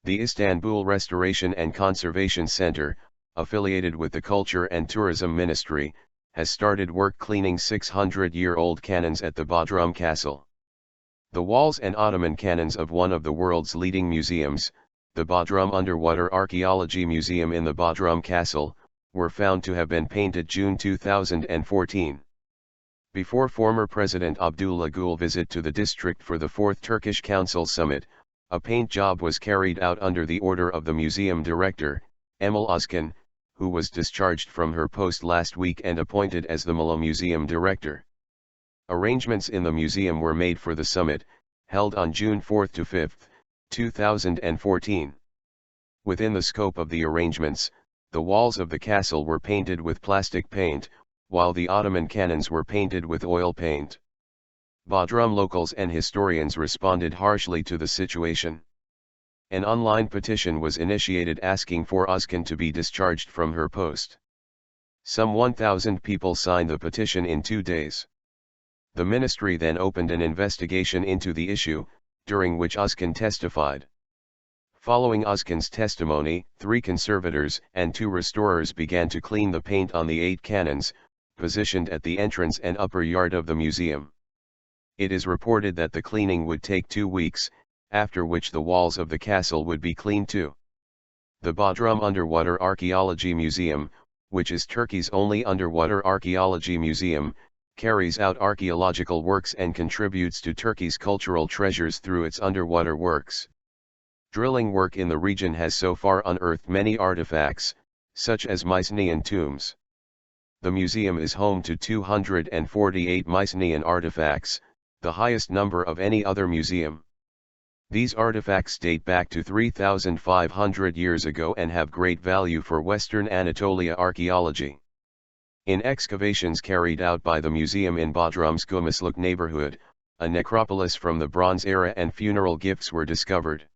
The Istanbul Restoration and Conservation Center, affiliated with the Culture and Tourism Ministry, has started work cleaning 600-year-old cannons at the Bodrum Castle. The walls and Ottoman cannons of one of the world's leading museums, the Bodrum Underwater Archaeology Museum in the Bodrum Castle, were found to have been painted June 2014. Before former President Abdullah Gül visit to the district for the 4th Turkish Council Summit, a paint job was carried out under the order of the museum director, Emel Özkan, who was discharged from her post last week and appointed as the Muğla Museum director. Arrangements in the museum were made for the summit, held on June 4 to 5, 2014. Within the scope of the arrangements, the walls of the castle were painted with plastic paint, while the Ottoman cannons were painted with oil paint. Bodrum locals and historians responded harshly to the situation. An online petition was initiated asking for Özkan to be discharged from her post. Some 1,000 people signed the petition in 2 days. The ministry then opened an investigation into the issue, during which Özkan testified. Following Özkan's testimony, 3 conservators and 2 restorers began to clean the paint on the 8 cannons, positioned at the entrance and upper yard of the museum. It is reported that the cleaning would take 2 weeks, after which the walls of the castle would be cleaned too. The Bodrum Underwater Archaeology Museum, which is Turkey's only underwater archaeology museum, carries out archaeological works and contributes to Turkey's cultural treasures through its underwater works. Drilling work in the region has so far unearthed many artifacts, such as Mycenaean tombs. The museum is home to 248 Mycenaean artifacts, the highest number of any other museum. These artifacts date back to 3,500 years ago and have great value for Western Anatolia archaeology. In excavations carried out by the museum in Bodrum's Gümüşlük neighborhood, a necropolis from the Bronze Era and funeral gifts were discovered.